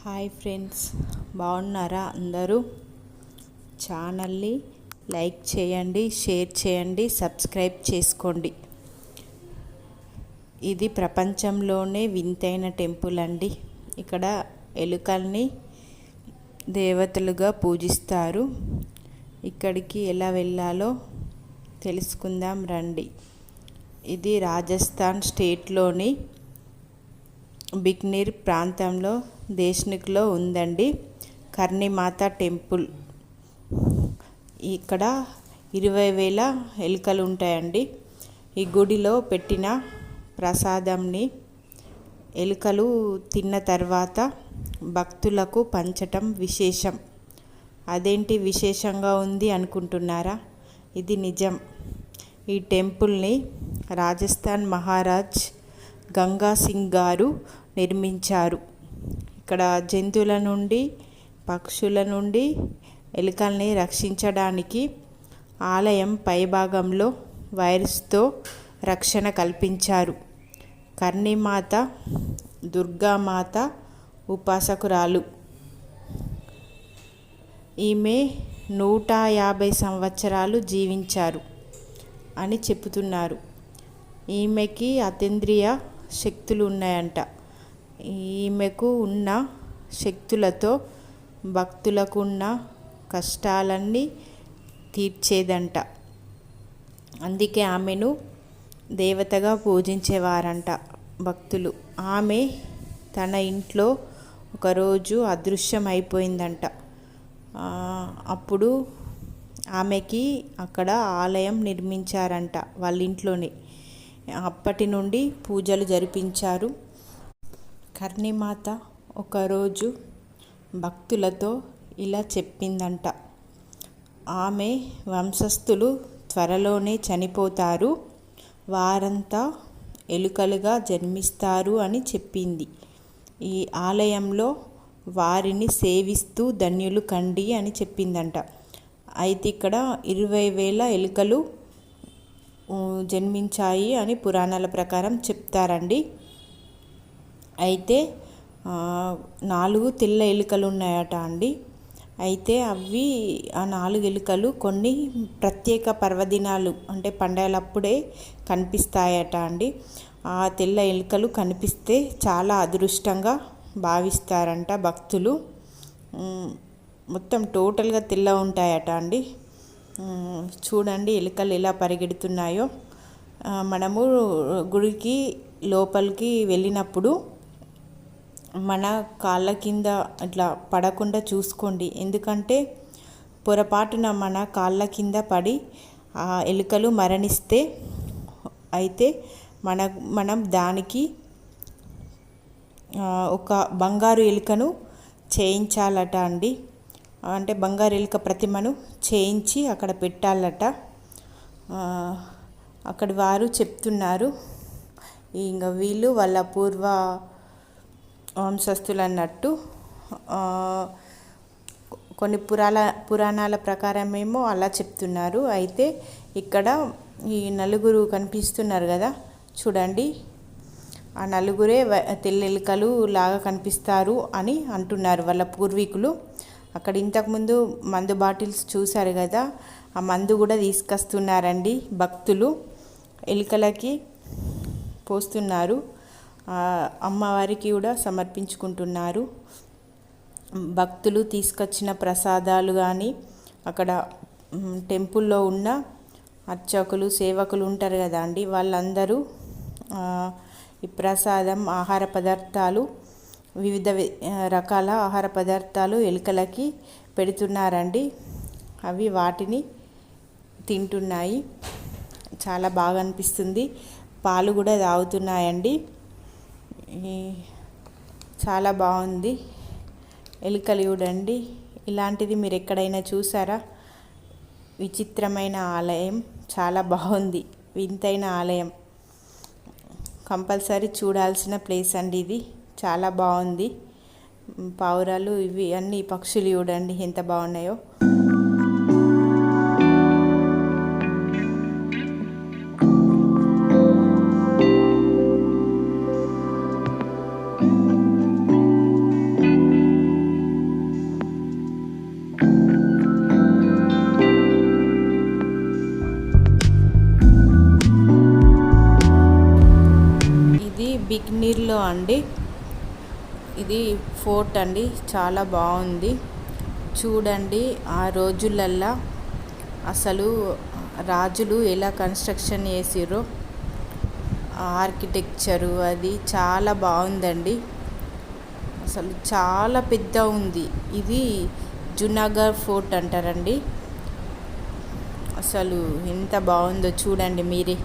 Hi friends, బాగున్నారా అందరూ? ఛానల్ని లైక్ చేయండి, షేర్ చేయండి, సబ్స్క్రైబ్ చేసుకోండి. ఇది ప్రపంచంలోనే వింతైన టెంపుల్ అండి. ఇక్కడ ఎలుకల్ని దేవతలుగా పూజిస్తారు. ఇక్కడికి ఎలా వెళ్ళాలో తెలుసుకుందాం రండి. ఇది రాజస్థాన్ స్టేట్లోని బికనీర్ ప్రాంతంలో దేశ్ముఖ్లో ఉందండి. కర్ణీమాత టెంపుల్. ఇక్కడ 20,000 ఎలుకలు ఉంటాయండి. ఈ గుడిలో పెట్టిన ప్రసాదంని ఎలుకలు తిన్న తర్వాత భక్తులకు పంచటం విశేషం. అదేంటి విశేషంగా ఉంది అనుకుంటున్నారా? ఇది నిజం. ఈ టెంపుల్ని రాజస్థాన్ మహారాజ్ గంగా సింగ్ గారు నిర్మించారు. ఇక్కడ జంతువుల నుండి, పక్షుల నుండి ఎలుకల్ని రక్షించడానికి ఆలయం పైభాగంలో వైర్స్తో రక్షణ కల్పించారు. కర్ణీమాత దుర్గామాత ఉపాసకురాలు. ఈమె 150 సంవత్సరాలు జీవించారు అని చెబుతున్నారు. ఈమెకి అతీంద్రియ శక్తులు ఉన్నాయంట. ఈమెకు ఉన్న శక్తులతో భక్తులకు ఉన్న కష్టాలన్నీ తీర్చేదంట. అందుకే ఆమెను దేవతగా పూజించేవారంట భక్తులు. ఆమె తన ఇంట్లో ఒకరోజు అదృశ్యమైపోయిందంట. అప్పుడు ఆమెకి అక్కడ ఆలయం నిర్మించారంట వాళ్ళ ఇంట్లోనే. అప్పటి నుండి పూజలు జరిపించారు. కర్ణీమాత ఒకరోజు భక్తులతో ఇలా చెప్పిందంట. ఆమె వంశస్థులు త్వరలోనే చనిపోతారు, వారంతా ఎలుకలుగా జన్మిస్తారు అని చెప్పింది. ఈ ఆలయంలో వారిని సేవిస్తూ ధన్యులు కండి అని చెప్పిందంట. అయితే ఇక్కడ 20,000 ఎలుకలు జన్మించాయి అని పురాణాల ప్రకారం చెప్తారండి. అయితే 4 తెల్ల ఎలుకలు ఉన్నాయట అండి. అయితే అవి ఆ 4 ఎలుకలు కొన్ని ప్రత్యేక పర్వదినాలు అంటే పండగలప్పుడే కనిపిస్తాయట అండి. ఆ తెల్ల ఎలుకలు కనిపిస్తే చాలా అదృష్టంగా భావిస్తారంట భక్తులు. మొత్తం టోటల్గా తెల్ల ఉంటాయట అండి. చూడండి ఎలుకలు ఎలా పరిగెడుతున్నాయో. మనము గుడికి లోపలికి వెళ్ళినప్పుడు మన కాళ్ళ కింద అట్లా పడకుండా చూసుకోండి. ఎందుకంటే పొరపాటున మన కాళ్ళ కింద పడి ఆ ఎలుకలు మరణిస్తే అయితే మనం దానికి ఒక బంగారు ఎలుకను చేయించాలట అండి. అంటే బంగారు ఎలుక ప్రతిమను చేయించి అక్కడ పెట్టాలట. అక్కడి వారు చెప్తున్నారు. ఇంకా వీళ్ళు వాళ్ళ పూర్వ వంశస్థులు అన్నట్టు. కొన్ని పురాణాల ప్రకారం ఏమో అలా చెప్తున్నారు. అయితే ఇక్కడ ఈ 4 కనిపిస్తున్నారు కదా, చూడండి. ఆ 4 తెల్లెలుకలు లాగా కనిపిస్తారు అని అంటున్నారు వాళ్ళ పూర్వీకులు. అక్కడ ఇంతకుముందు మందు బాటిల్స్ చూశారు కదా, ఆ మందు కూడా తీసుకొస్తున్నారండి భక్తులు. ఎలుకలకి పోస్తున్నారు, అమ్మవారికి కూడా సమర్పించుకుంటున్నారు. భక్తులు తీసుకొచ్చిన ప్రసాదాలు కానీ అక్కడ టెంపుల్లో ఉన్న అర్చకులు, సేవకులు ఉంటారు కదా అండి, వాళ్ళందరూ ఈ ప్రసాదం, ఆహార పదార్థాలు, వివిధ రకాల ఆహార పదార్థాలు ఎలుకలకి పెడుతున్నారండి. అవి వాటిని తింటున్నాయి. చాలా బాగా అనిపిస్తుంది. పాలు కూడా తాగుతున్నాయండి. చాలా బాగుంది. ఎలుకలు చూడండి. ఇలాంటిది మీరు ఎక్కడైనా చూసారా? విచిత్రమైన ఆలయం, చాలా బాగుంది. వింతైన ఆలయం. కంపల్సరీ చూడాల్సిన ప్లేస్ అండి ఇది. చాలా బాగుంది. పావురాలు ఇవి అన్ని పక్షులు చూడండి ఎంత బాగున్నాయో. ఇది ఫోర్ట్ అండి, చాలా బాగుంది. చూడండి ఆ రోజులల్లా అసలు రాజులు ఎలా కన్స్ట్రక్షన్ చేసిర్రో, ఆర్కిటెక్చరు అది చాలా బాగుందండి. అసలు చాలా పెద్ద ఉంది. ఇది జునాగఢ్ ఫోర్ట్ అంటారండి. అసలు ఎంత బాగుందో చూడండి మీరే.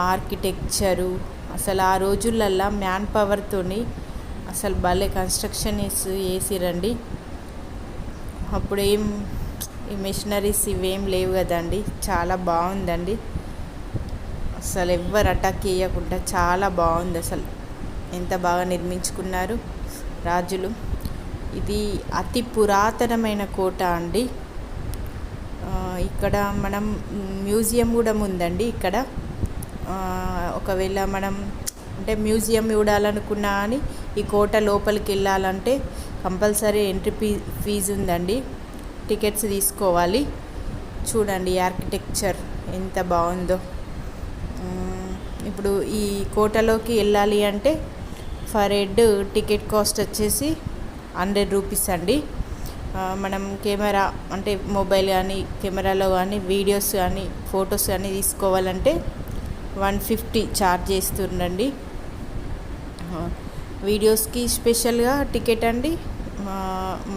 ఆర్కిటెక్చరు అసలు ఆ రోజులల్లా మ్యాన్ పవర్తోని అసలు భలే కన్స్ట్రక్షన్ వేసిరండి. అప్పుడు ఈ మిషనరీస్ ఇవేం లేవు కదండి. చాలా బాగుందండి. అసలు ఎవ్వరు అటాక్ చేయకుండా చాలా బాగుంది. అసలు ఎంత బాగా నిర్మించుకున్నారు రాజులు. ఇది అతి పురాతనమైన కోట అండి. ఇక్కడ మనం మ్యూజియం కూడా ఉందండి. ఇక్కడ ఒకవేళ మనం అంటే మ్యూజియం చూడాలనుకున్నా కానీ ఈ కోట లోపలికి వెళ్ళాలంటే కంపల్సరీ ఎంట్రీ ఫీజు ఉందండి. టికెట్స్ తీసుకోవాలి. చూడండి ఆర్కిటెక్చర్ ఎంత బాగుందో. ఇప్పుడు ఈ కోటలోకి వెళ్ళాలి అంటే ఫర్ హెడ్ టికెట్ కాస్ట్ వచ్చేసి 100 రూపీస్ అండి. మనం కెమెరా అంటే మొబైల్ కానీ కెమెరాలో కానీ వీడియోస్ కానీ ఫొటోస్ కానీ తీసుకోవాలంటే 150 ఛార్జ్ చేస్తుండండి. వీడియోస్కి స్పెషల్గా టికెట్ అండి,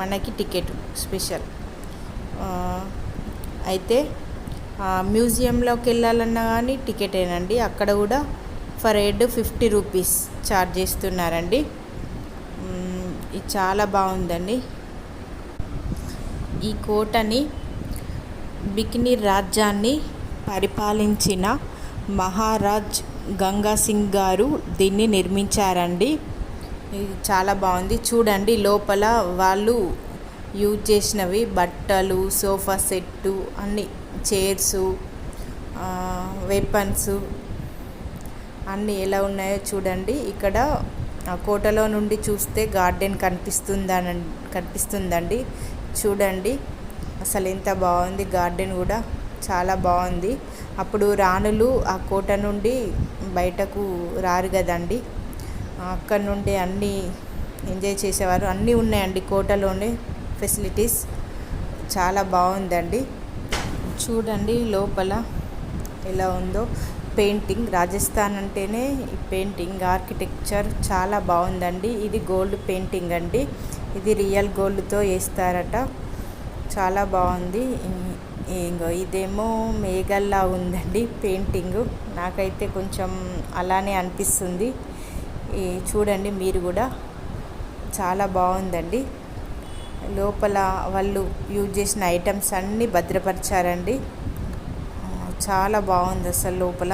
మనకి టికెట్ స్పెషల్. అయితే మ్యూజియంలోకి వెళ్ళాలన్నా కానీ టికెటేనండి. అక్కడ కూడా ఫర్ హెడ్ 50 రూపీస్ ఛార్జ్ చేస్తున్నారండి. ఇది చాలా బాగుందండి. ఈ కోటని బికనీర్ రాజ్యాన్ని పరిపాలించిన మహారాజ్ గంగా సింగ్ గారు దీన్ని నిర్మించారండి. ఇది చాలా బాగుంది. చూడండి లోపల వాళ్ళు యూజ్ చేసినవి బట్టలు, సోఫా సెట్టు, అన్ని చైర్సు, వెపన్స్ అన్నీ ఎలా ఉన్నాయో చూడండి. ఇక్కడ కోటలో నుండి చూస్తే గార్డెన్ కనిపిస్తుందండి. చూడండి అసలు ఎంత బాగుంది. గార్డెన్ కూడా చాలా బాగుంది. అప్పుడు రాణులు ఆ కోట నుండి బయటకు రారు కదండి, అక్కడ నుండి అన్నీ ఎంజాయ్ చేసేవారు. అన్నీ ఉన్నాయండి కోటలోనే ఫెసిలిటీస్. చాలా బాగుందండి. చూడండి లోపల ఎలా ఉందో. పెయింటింగ్, రాజస్థాన్ అంటేనే ఈ పెయింటింగ్ ఆర్కిటెక్చర్ చాలా బాగుందండి. ఇది గోల్డ్ పెయింటింగ్ అండి. ఇది రియల్ గోల్డ్తో వేస్తారట. చాలా బాగుంది. ఇదేమో మేఘల్లా ఉందండి పెయింటింగ్. నాకైతే కొంచెం అలానే అనిపిస్తుంది. చూడండి మీరు కూడా, చాలా బాగుందండి. లోపల వాళ్ళు యూజ్ చేసిన ఐటమ్స్ అన్నీ భద్రపరిచారండి. చాలా బాగుంది అసలు లోపల.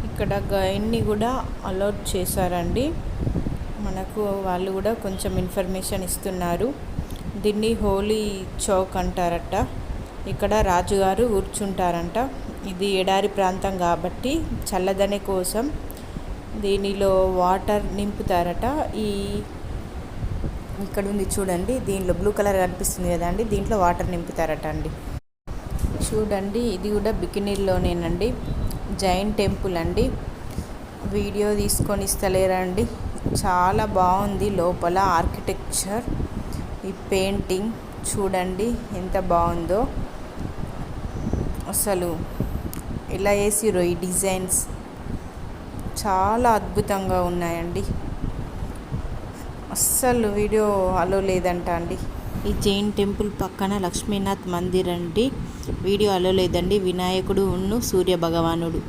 ఇక్కడ గైడ్ని కూడా అలౌట్ చేశారండి మనకు. వాళ్ళు కూడా కొంచెం ఇన్ఫర్మేషన్ ఇస్తున్నారు. దీన్ని హోలీ చౌక్ అంటారట. ఇక్కడ రాజుగారు కూర్చుంటారంట. ఇది ఎడారి ప్రాంతం కాబట్టి చల్లదనే కోసం దీనిలో వాటర్ నింపుతారట. ఇక్కడ ఉంది చూడండి, దీనిలో బ్లూ కలర్ కనిపిస్తుంది కదా అండి, దీంట్లో వాటర్ నింపుతారట అండి. చూడండి ఇది కూడా బికినీర్లోనేనండి. జైన్ టెంపుల్ అండి. వీడియో తీసుకొని ఇస్తలేరండి. చాలా బాగుంది లోపల ఆర్కిటెక్చర్. ఈ పెయింటింగ్ చూడండి ఎంత బాగుందో. అసలు ఎలా వేసిరో ఈ డిజైన్స్ చాలా అద్భుతంగా ఉన్నాయండి. అస్సలు వీడియో అలో లేదంట అండి. ఈ జైన్ టెంపుల్ పక్కన లక్ష్మీనాథ్ మందిర్ అండి. వీడియో అలో లేదండి. వినాయకుడు ఉన్ను సూర్య భగవానుడు.